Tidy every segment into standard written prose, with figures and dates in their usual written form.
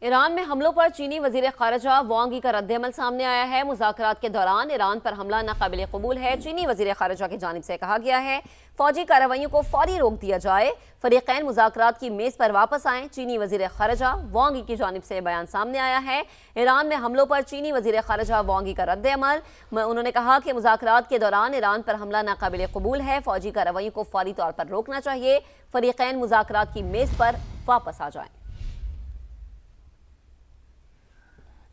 ایران میں حملوں پر چینی وزیر خارجہ وانگ ای کا رد عمل سامنے آیا ہے۔ مذاکرات کے دوران ایران پر حملہ ناقابل قبول ہے۔ چینی وزیر خارجہ کی جانب سے کہا گیا ہے فوجی کارروائیوں کو فوری روک دیا جائے، فریقین مذاکرات کی میز پر واپس آئیں۔ چینی وزیر خارجہ وانگ ای کی جانب سے بیان سامنے آیا ہے۔ ایران میں حملوں پر چینی وزیر خارجہ وانگ ای کا رد عمل۔ انہوں نے کہا کہ مذاکرات کے دوران ایران پر حملہ ناقابل قبول ہے، فوجی کارروائیوں کو فوری طور پر روکنا چاہیے، فریقین مذاکرات کی میز پر واپس آ جائیں۔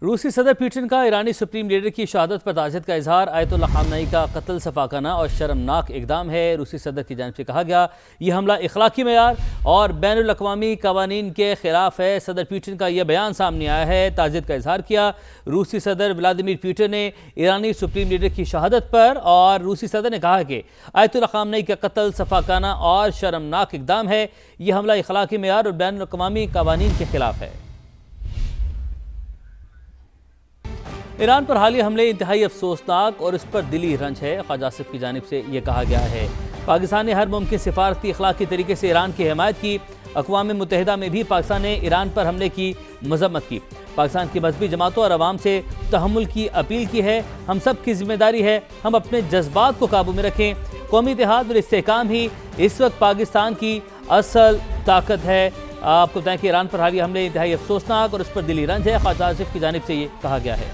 روسی صدر پیوٹن کا ایرانی سپریم لیڈر کی شہادت پر تعزیت کا اظہار۔ آیت اللہ خامنہ ای کا قتل سفاکانہ اور شرمناک اقدام ہے۔ روسی صدر کی جانب سے کہا گیا یہ حملہ اخلاقی معیار اور بین الاقوامی قوانین کے خلاف ہے۔ صدر پیوٹن کا یہ بیان سامنے آیا ہے، تعزیت کا اظہار کیا۔ روسی صدر ولادیمیر پیوٹن نے ایرانی سپریم لیڈر کی شہادت پر اور روسی صدر نے کہا کہ آیت اللہ خامنہ ای کا قتل سفاکانہ اور شرمناک اقدام ہے، یہ حملہ اخلاقی معیار اور بین الاقوامی قوانین کے خلاف ہے۔ ایران پر حالیہ حملے انتہائی افسوسناک اور اس پر دلی رنج ہے۔ خواجہ آصف کی جانب سے یہ کہا گیا ہے پاکستان نے ہر ممکن سفارتی اخلاقی طریقے سے ایران کی حمایت کی۔ اقوام متحدہ میں بھی پاکستان نے ایران پر حملے کی مذمت کی، پاکستان کی مذہبی جماعتوں اور عوام سے تحمل کی اپیل کی ہے۔ ہم سب کی ذمہ داری ہے ہم اپنے جذبات کو قابو میں رکھیں، قومی اتحاد اور استحکام ہی اس وقت پاکستان کی اصل طاقت ہے۔ آپ کو بتائیں کہ ایران پر حالیہ حملے انتہائی افسوسناک اور اس پر دلی رنج ہے۔ خواجہ آصف کی جانب سے یہ کہا گیا ہے۔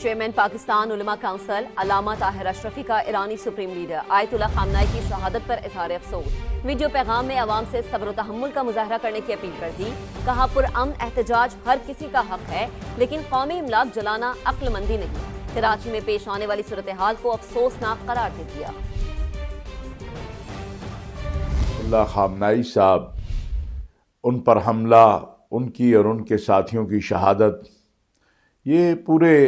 چیئرمین پاکستان علماء کونسل علامہ طاہر اشرفی کا ایرانی سپریم لیڈر آیت اللہ خامنہ ای کی شہادت پر اظہار افسوس۔ ویڈیو پیغام میں عوام سے صبر و تحمل کا مظاہرہ کرنے کی اپیل کر دی۔ کہا پرامن احتجاج ہر کسی کا حق ہے، لیکن قومی املاک جلانا عقل مندی نہیں۔ کراچی میں پیش آنے والی صورتحال کو افسوسناک قرار دے دیا۔ اللہ خامنہ ای صاحب، ان پر حملہ، ان کی اور ان کے ساتھیوں کی شہادت، یہ پورے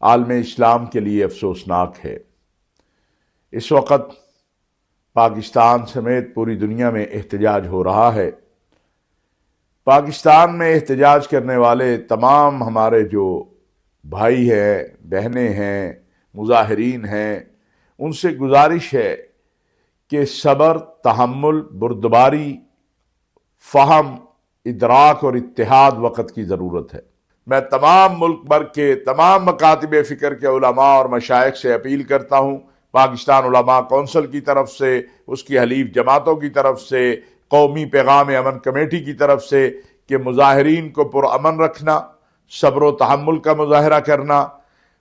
عالم اسلام کے لیے افسوسناک ہے۔ اس وقت پاکستان سمیت پوری دنیا میں احتجاج ہو رہا ہے۔ پاکستان میں احتجاج کرنے والے تمام ہمارے جو بھائی ہیں، بہنیں ہیں، مظاہرین ہیں، ان سے گزارش ہے کہ صبر، تحمل، بردباری، فہم، ادراک اور اتحاد وقت کی ضرورت ہے۔ میں تمام ملک بھر کے تمام مکاتب فکر کے علماء اور مشائخ سے اپیل کرتا ہوں، پاکستان علماء کونسل کی طرف سے، اس کی حلیف جماعتوں کی طرف سے، قومی پیغام امن کمیٹی کی طرف سے، کہ مظاہرین کو پرامن رکھنا، صبر و تحمل کا مظاہرہ کرنا،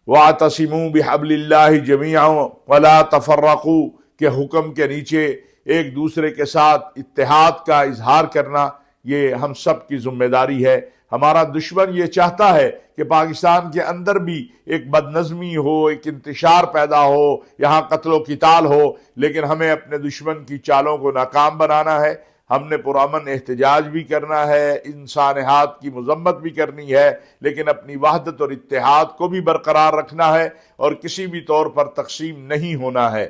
وَاعْتَصِمُوا بِحَبْلِ اللَّهِ جَمِيعًا وَلَا تَفَرَّقُوا کے حکم کے نیچے ایک دوسرے کے ساتھ اتحاد کا اظہار کرنا، یہ ہم سب کی ذمہ داری ہے۔ ہمارا دشمن یہ چاہتا ہے کہ پاکستان کے اندر بھی ایک بدنظمی ہو، ایک انتشار پیدا ہو، یہاں قتل و قتال ہو، لیکن ہمیں اپنے دشمن کی چالوں کو ناکام بنانا ہے۔ ہم نے پرامن احتجاج بھی کرنا ہے، انسانیات کی مذمت بھی کرنی ہے، لیکن اپنی وحدت اور اتحاد کو بھی برقرار رکھنا ہے اور کسی بھی طور پر تقسیم نہیں ہونا ہے۔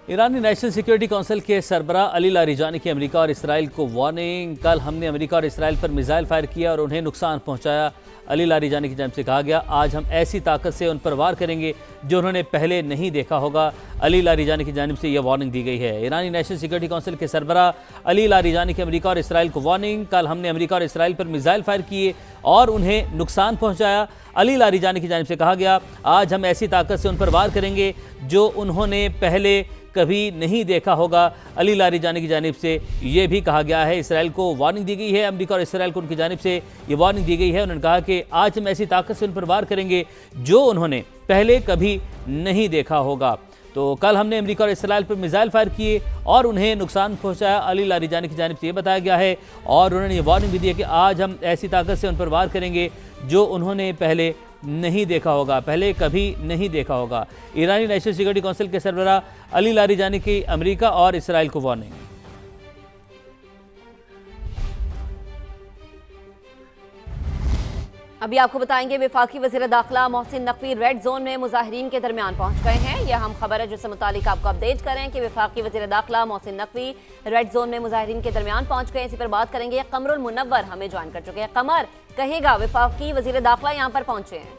ایرانی نیشنل سیکیورٹی کونسل کے سربراہ علی لاریجانی کی امریکہ اور اسرائیل کو وارننگ۔ کل ہم نے امریکہ اور اسرائیل پر میزائل فائر کیا اور انہیں نقصان پہنچایا۔ علی لاریجانی کی جانب سے کہا گیا آج ہم ایسی طاقت سے ان پر وار کریں گے جو انہوں نے پہلے نہیں دیکھا ہوگا۔ علی لاریجانی کی جانب سے یہ وارننگ دی گئی ہے۔ ایرانی نیشنل سیکیورٹی کونسل کے سربراہ علی لاریجانی کی امریکہ اور اسرائیل کو وارننگ۔ کل ہم نے امریکہ اور اسرائیل پر میزائل فائر کیے اور انہیں نقصان پہنچایا۔ علی لاریجانی کی جانب سے کہا گیا آج ہم ایسی طاقت سے ان پر وار کریں گے جو انہوں نے پہلے کبھی نہیں دیکھا ہوگا۔ علی لاریجانی کی جانب سے یہ بھی کہا گیا ہے اسرائیل کو وارننگ دی گئی ہے، امریکہ اور اسرائیل کو ان کی جانب سے یہ وارننگ دی گئی ہے۔ انہوں نے کہا کہ آج ہم ایسی طاقت سے ان پر وار کریں گے جو انہوں نے پہلے کبھی نہیں دیکھا ہوگا۔ تو کل ہم نے امریکہ اور اسرائیل پر میزائل فائر کیے اور انہیں نقصان پہنچایا۔ علی لاریجانی کی جانب سے یہ بتایا گیا ہے اور انہوں نے یہ وارننگ بھی دی ہے کہ آج ہم ایسی طاقت سے ان پر وار کریں گے جو انہوں نے پہلے نہیں دیکھا ہوگا، پہلے کبھی نہیں دیکھا ہوگا۔ ایرانی نیشنل سیکیورٹی کونسل کے سربراہ علی لاریجانی کی امریکہ اور اسرائیل کو وارننگ۔ ابھی آپ کو بتائیں گے وفاقی وزیر داخلہ محسن نقوی ریڈ زون میں مظاہرین کے درمیان پہنچ گئے ہیں۔ یہ اہم خبر ہے جس سے متعلق آپ کو اپڈیٹ کریں کہ وفاقی وزیر داخلہ محسن نقوی ریڈ زون میں مظاہرین کے درمیان پہنچ گئے۔ اسی پر بات کریں گے، قمر المنور ہمیں جوائن کر چکے ہیں۔ قمر، کہے گا وفاقی وزیر داخلہ یہاں پر پہنچے ہیں؟